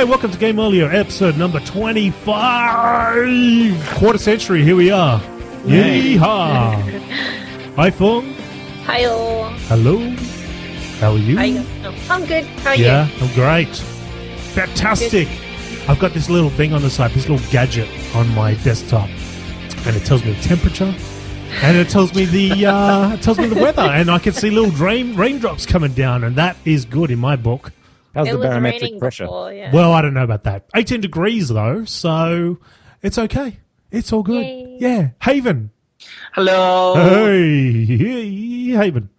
G'day, welcome to Game Olio, episode number 25. Quarter century, here we are. Yeehaw. Hi, Fung. Hi-oh. Hello. How are you? I'm good. How are you? Yeah, I'm great. Fantastic. I've got this little thing on the side, this little gadget on my desktop, and it tells me the temperature, and it tells me the weather, and I can see little raindrops coming down, and that is good in my book. How's it the was barometric raining pressure? before, yeah. Well, I don't know about that. 18 degrees, though, so it's okay. It's all good. Yay. Yeah. Haven. Hello. Hey, Haven.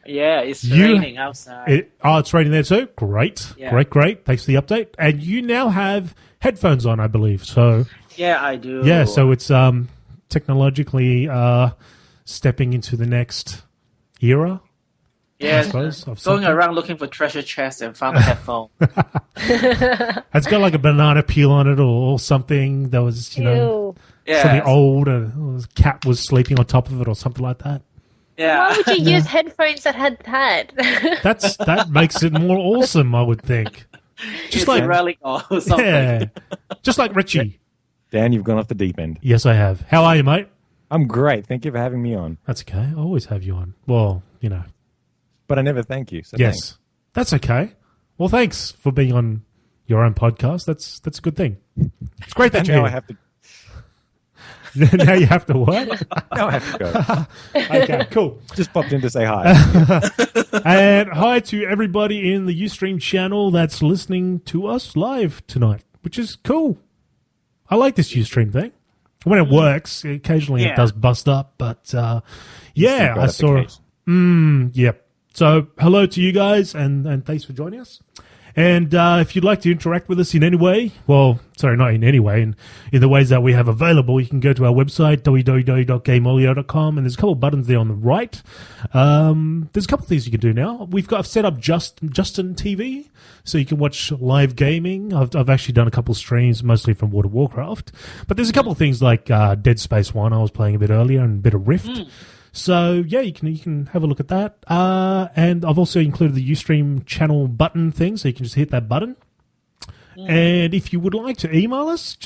Yeah, it's raining outside. It's raining there too? Great. Yeah. Great. Thanks for the update. And you now have headphones on, I believe. So Yeah, I do. yeah, so it's technologically stepping into the next era. yeah, I suppose, of going something. around looking for treasure chests and found a headphone. It's got like a banana peel on it or something that was, Ew. something Yeah, old, and a cat was sleeping on top of it or something like that. yeah. Why would you use headphones that had that? That makes it more awesome, I would think. It's Just like a relic or something. yeah, just like Richie. Dan, you've gone off the deep end. Yes, I have. How are you, mate? I'm great. Thank you for having me on. That's okay. I always have you on. Well, But I never thank you. So yes, thanks. that's okay. Well, thanks for being on your own podcast. That's a good thing. It's great that And you're now I here. have to. Now you have to what? Now I have to go. Okay, cool. Just popped in to say hi. And hi to everybody in the Ustream channel that's listening to us live tonight, which is cool. I like this Ustream thing. When it works, occasionally it Yeah. does bust up, but yeah, I saw. Gratification. Yep. So hello to you guys, and thanks for joining us. And if you'd like to interact with us in any way, well, sorry, not in any way, in the ways that we have available, you can go to our website, www.gameolio.com, and there's a couple of buttons there on the right. There's a couple of things you can do now. I've set up Justin TV, so you can watch live gaming. I've actually done a couple of streams, mostly from World of Warcraft. But there's a couple of things like Dead Space 1 I was playing a bit earlier, and a bit of Rift. So yeah, you can have a look at that. And I've also included the Ustream channel button thing, so you can just hit that button. And if you would like to email us,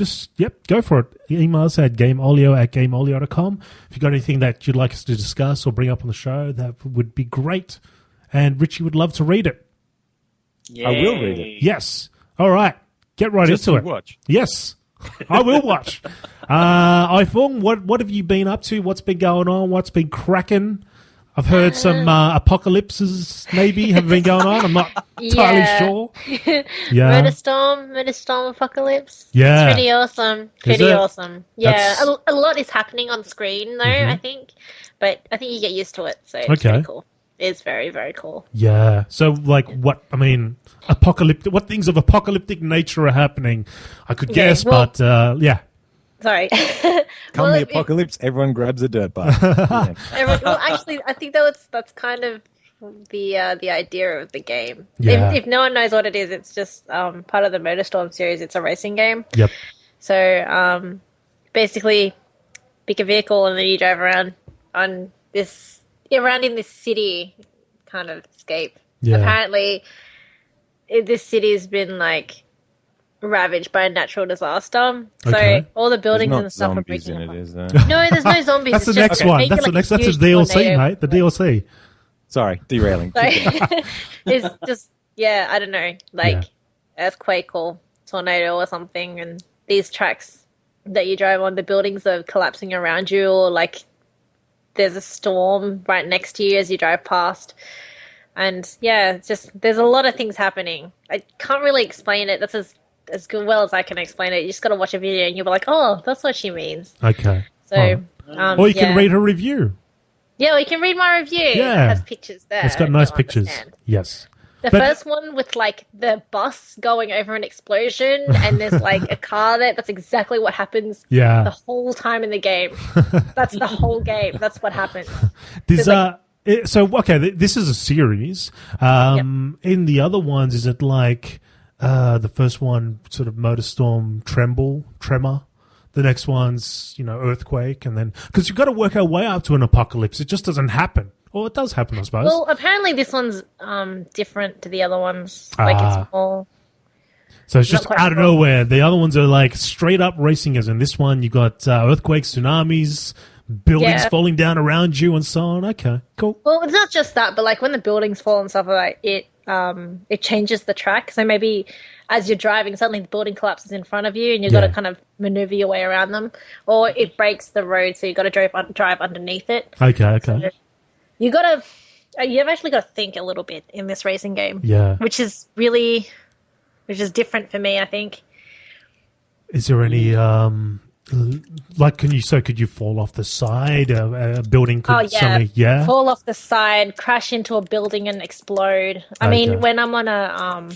go for it. Email us at gameolio@gameolio.com. If you've got anything that you'd like us to discuss or bring up on the show, that would be great. And Richie would love to read it. Yay. I will read it. Yes. All right. Get right Just into to it. watch. Yes, I will watch. iPhone, what have you been up to? What's been going on? What's been cracking? I've heard some apocalypses maybe have been going on. I'm not entirely Yeah. sure. Yeah. Murderstorm Apocalypse. Yeah. It's pretty awesome. Is it? Awesome. Yeah, That's- a lot is happening on screen though, I think. But I think you get used to it, so it's Okay. pretty cool. It's very, very cool. Yeah. So, like, what things of apocalyptic nature are happening? I could Okay, guess, well- but yeah. Sorry. Come Well, the apocalypse, everyone grabs a dirt bike. Yeah. Well, actually, I think that's kind of the idea of the game. Yeah. If no one knows what it is, it's just part of the Motorstorm series. It's a racing game. Yep. So basically, pick a vehicle and then you drive around in this city kind of escape. Yeah. Apparently, this city has been like ravaged by a natural disaster. So Okay. all the There's buildings not and stuff are zombies breaking in it, apart. is there? No, there's no zombies. That's the It's next just one. making, That's the like, a next. That's huge the DLC, tornado. mate. The DLC. Sorry, derailing. Sorry. Keep going. It's just, yeah, I don't know, like Yeah. earthquake or tornado or something, and these tracks that you drive on, the buildings are collapsing around you, or like there's a storm right next to you as you drive past. And yeah, it's just, there's a lot of things happening. I can't really explain it. That's as good well as I can explain it. You just got to watch a video and you'll be like, oh, that's what she means. Okay. So, Or you can read her review. Yeah, or you can read my review. Yeah. It has pictures there. It's got if nice you pictures. understand. Yes. The But- first one with like the bus going over an explosion and there's like a car there. That's exactly what happens Yeah. the whole time in the game. That's the whole game. That's what happens. There's like- this is a series. In the other ones, is it like the first one sort of Motorstorm Tremor? The next one's, earthquake, and then because you've got to work our way up to an apocalypse. It just doesn't happen. Or it does happen, I suppose. Well, apparently this one's different to the other ones. Like it's more. So it's just Not quite out of sure. nowhere. The other ones are like straight up racing, as in this one, you got earthquakes, tsunamis, buildings Yeah. falling down around you, and so on. Okay, cool. Well, it's not just that, but like when the buildings fall and stuff like it changes the track. So maybe as you're driving, suddenly the building collapses in front of you, and you've got to Yeah. kind of maneuver your way around them, or it breaks the road, so you got to drive underneath it. Okay. You got to you've actually got to think a little bit in this racing game, Yeah. which is different for me, I think. Is there any like could you fall off the side? A building could suddenly Fall off the side, crash into a building, and explode. I Okay. mean, when I'm on a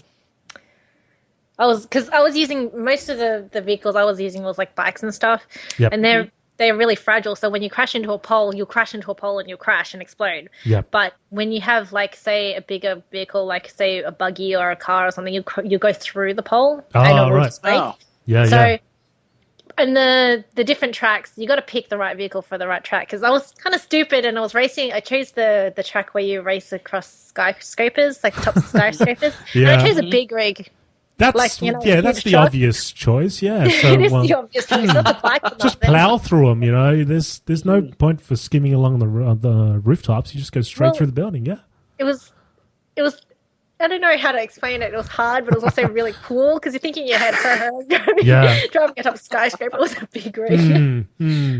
I was using most of the vehicles I was using was like bikes and stuff, Yep. and they're really fragile. So when you crash into a pole, you'll crash into a pole and you'll crash and explode. Yep. But when you have like say a bigger vehicle, like say a buggy or a car or something, you go through the pole and it will right. just break. Oh. Yeah. So, and the different tracks, you got to pick the right vehicle for the right track. Because I was kind of stupid and I was racing. I chose the track where you race across skyscrapers, like top of skyscrapers. Yeah. And I chose a big rig. That's Like, you know, that's huge the shot. obvious choice. Yeah. So It is the obvious choice, not the bike. or just nothing. plow through them. You know, there's no point for skimming along the rooftops. You just go straight Well, through the building. Yeah. It was. I don't know how to explain it. It was hard, but it was also really cool because you're thinking in your head, Yeah. driving atop a skyscraper was a big rig.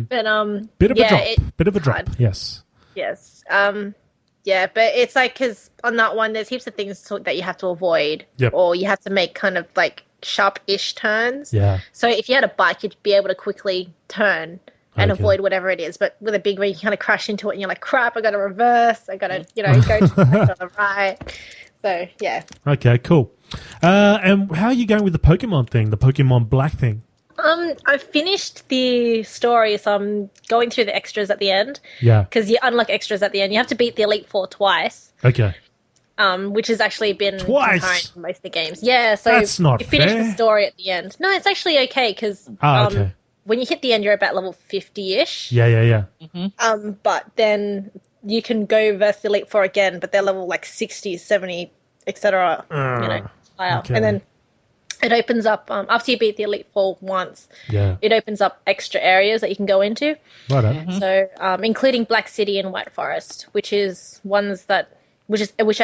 But Bit of yeah, a drop. Bit of a drop. hard. Yes. Yes. Yeah, but it's like because on that one, there's heaps of things that you have to avoid, Yep. or you have to make kind of like sharp-ish turns. Yeah. So if you had a bike, you'd be able to quickly turn and Okay. avoid whatever it is. But with a big rig, you kind of crash into it, and you're like, "Crap! I got to reverse. I got to, go to the left or the right." So yeah. Okay. Cool. And how are you going with the Pokemon thing? The Pokemon Black thing? I finished the story, so I'm going through the extras at the end Yeah. because you unlock extras at the end. You have to beat the Elite Four twice. Okay. Which has actually been Twice? concurrent for most of the games. Yeah, so That's not you finish fair. the story at the end. No, it's actually okay because Okay. when you hit the end, you're about level 50-ish. Yeah. But then you can go versus the Elite Four again, but they're level like 60, 70, etc. Higher. okay. And then it opens up after you beat the Elite Four once. Yeah. It opens up extra areas that you can go into. Right. So, including Black City and White Forest, which are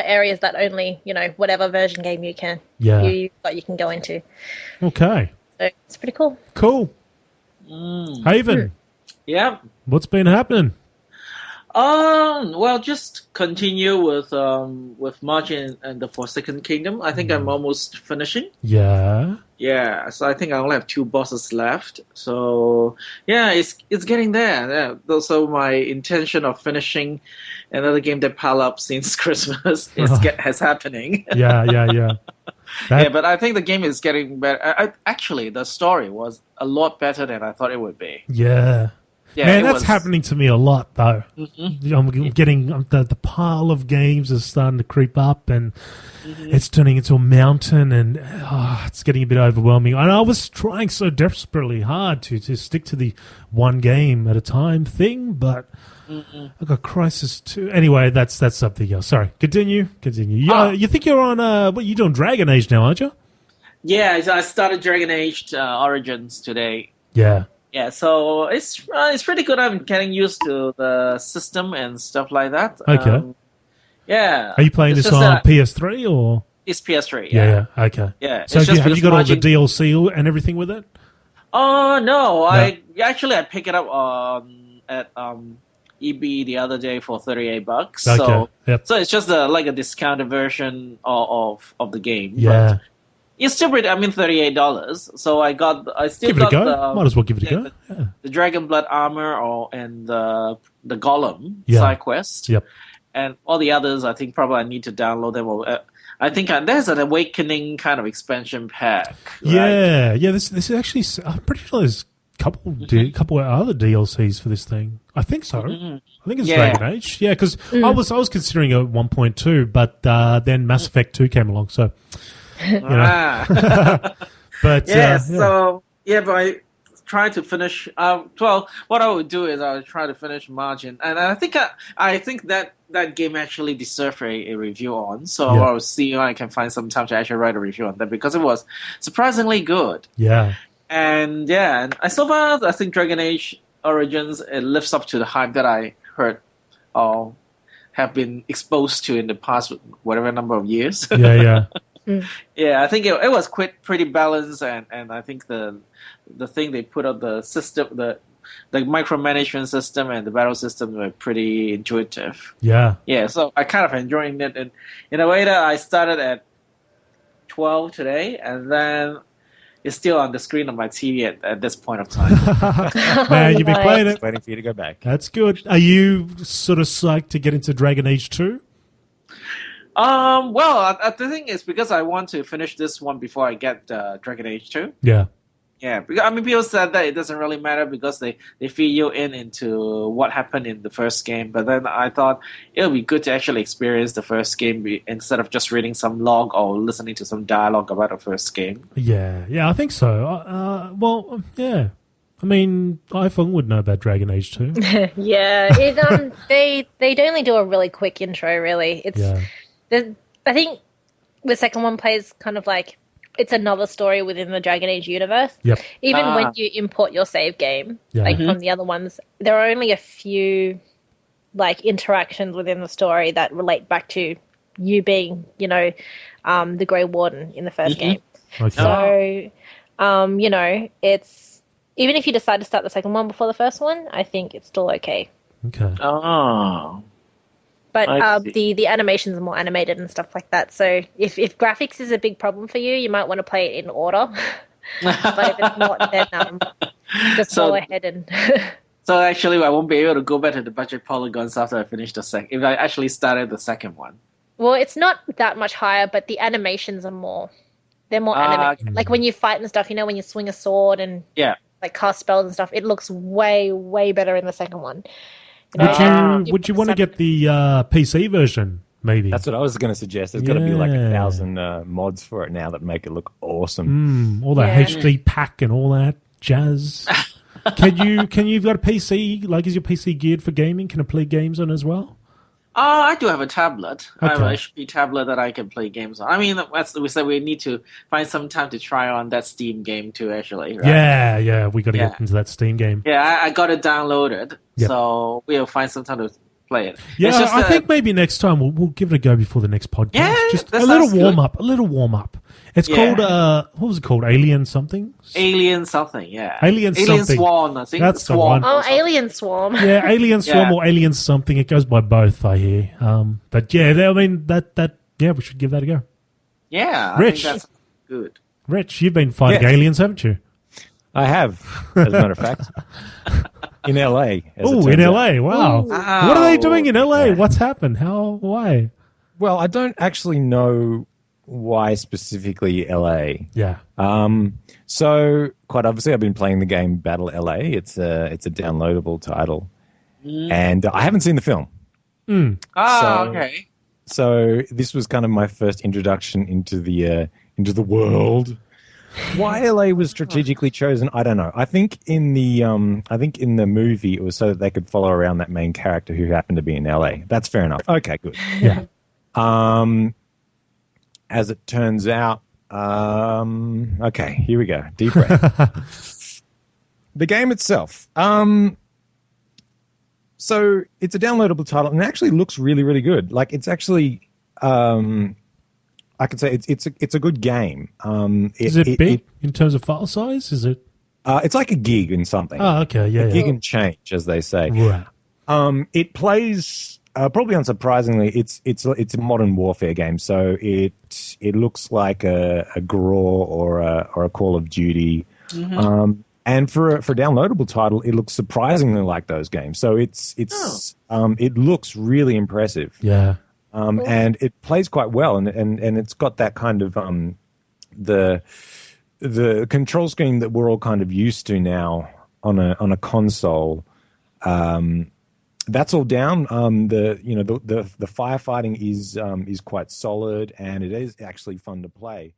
areas that only whatever version game you can you can go into. Okay. So it's pretty cool. Cool. Haven, Yeah. what's been happening? Well, just continue with March and the Forsaken Kingdom. I think I'm almost finishing. Yeah. Yeah, so I think I only have 2 bosses left. So yeah, it's getting there. Yeah. So my intention of finishing another game that pile up since Christmas has happening. Yeah. Yeah, but I think the game is getting better. Actually, the story was a lot better than I thought it would be. Yeah. Yeah, Man, it that's was- happening to me a lot, though. I'm getting the pile of games is starting to creep up, and it's turning into a mountain, and it's getting a bit overwhelming. And I was trying so desperately hard to stick to the one game at a time thing, but I got Crisis 2. Anyway, that's something else. Sorry, continue. You think you're on what you doing? Dragon Age now, aren't you? Yeah, I started Dragon Age Origins today. Yeah. Yeah, so it's pretty good. I'm getting used to the system and stuff like that. Okay. Yeah. Are you playing It's this just on that PS3 or? It's PS3. Yeah. Okay. Yeah. So it's just have you with got all the watching- DLC and everything with it? Oh no! I picked it up at EB the other day for $38. Okay. So Yep. so it's just like a discounted version of the game. Yeah. But it's still pretty. I mean, $38. So I still Give it a got go. the, Might as well give it a go. Yeah. the Dragon Blood armor and the Golem Yeah. side quest. Yep. And all the others, I think probably I need to download them. I think there's an Awakening kind of expansion pack. Right? Yeah. This is actually. I'm pretty sure there's a couple of other DLCs for this thing. I think so. I think it's Yeah. Dragon Age. Yeah, because I was considering a 1.2, but then Mass Effect 2 came along. So, Ah. but Yeah, so but try to finish. Well, what I would do is I would try to finish Margin, and I think that game actually deserved a review on. So Yeah. I'll see if I can find some time to actually write a review on that because it was surprisingly good. Yeah. And yeah, and so far I think Dragon Age Origins it lives up to the hype that I heard or have been exposed to in the past whatever number of years. Yeah. Yeah. Yeah, I think it was pretty balanced, and I think the thing they put on the system, the micromanagement system and the battle system were pretty intuitive. Yeah. Yeah, so I kind of enjoying it, and in a way that I started at 12 today, and then it's still on the screen of my TV at this point of time. Man, you've been Nice. playing it. Waiting for you to go back. That's good. Are you sort of psyched to get into Dragon Age 2? Well, the thing is because I want to finish this one before I get Dragon Age 2. Yeah. Yeah, because I mean, people said that it doesn't really matter because they feed you into what happened in the first game. But then I thought it would be good to actually experience the first game instead of just reading some log or listening to some dialogue about the first game. Yeah. Yeah, I think so. Well, yeah. I mean, iPhone would know about Dragon Age 2. Yeah, they'd only do a really quick intro. Really, it's Yeah. I think the second one plays kind of like it's another story within the Dragon Age universe. Yep. Even when you import your save game, Yeah. like from the other ones, there are only a few like interactions within the story that relate back to you being, the Grey Warden in the 1st game. Okay. So, it's even if you decide to start the second one before the first one, I think it's still okay. Okay. Oh. But I see. the animations are more animated and stuff like that. So if graphics is a big problem for you, you might want to play it in order. But if it's not, then just go ahead and... So actually, I won't be able to go back to the budget polygons after I finish the second. If I actually started the second one. Well, it's not that much higher, but the animations are more... They're more animated. Okay. Like when you fight and stuff, when you swing a sword and Yeah. like cast spells and stuff, it looks way, way better in the second one. Would you want to get the PC version, maybe? That's what I was going to suggest. There's got to be like 1,000 mods for it now that make it look awesome. All that Yeah. HD pack and all that jazz. Can you've got a PC? Like, is your PC geared for gaming? Can it play games on as well? I do have a tablet. I have an Okay. HP tablet that I can play games on. I mean, as we said, we need to find some time to try on that Steam game too, actually. Right? Yeah, we got to Yeah. get into that Steam game. Yeah, I got it downloaded, Yep. so we'll find some time to play it. Yeah, It's just I that- think maybe next time we'll give it a go before the next podcast. Yeah, Just that a little sounds warm good. up. A little warm up. It's Yeah. called what was it called? Alien something? Alien something, yeah. Alien something. Swarm, I think. That's the Swarm one. Oh, or something. Alien Swarm. Yeah, Alien Swarm Yeah. or Alien something. It goes by both, I hear. But yeah, I mean that we should give that a go. Yeah, Rich. I think that's good. Rich, you've been fighting Yes. aliens, haven't you? I have, as a matter of fact. In LA. as it Oh, in turns out. LA! Wow, Ooh. what are they doing in LA? Yeah. What's happened? How? Why? Well, I don't actually know why specifically LA. Yeah. So quite obviously, I've been playing the game Battle LA. It's a downloadable title, and I haven't seen the film. So- Okay. So this was kind of my first introduction into the world. Why LA was strategically chosen, I don't know. I think in the movie it was so that they could follow around that main character who happened to be in LA. That's fair enough. Okay, good. Yeah. As it turns out, okay, here we go. Deep breath. The game itself. So it's a downloadable title and it actually looks really, really good. Like it's actually, I could say it's a good game. Is it big in terms of file size? Is it? It's like a gig in something. Oh, okay. Yeah. a Yeah. gig and change, as they say. Right. It plays probably unsurprisingly. It's a modern warfare game, so it looks like a GRAW or a Call of Duty. And for a downloadable title, it looks surprisingly like those games. So it looks really impressive. Yeah. And it plays quite well, and it's got that kind of the control scheme that we're all kind of used to now on a console. That's all down. The firefighting is quite solid, and it is actually fun to play.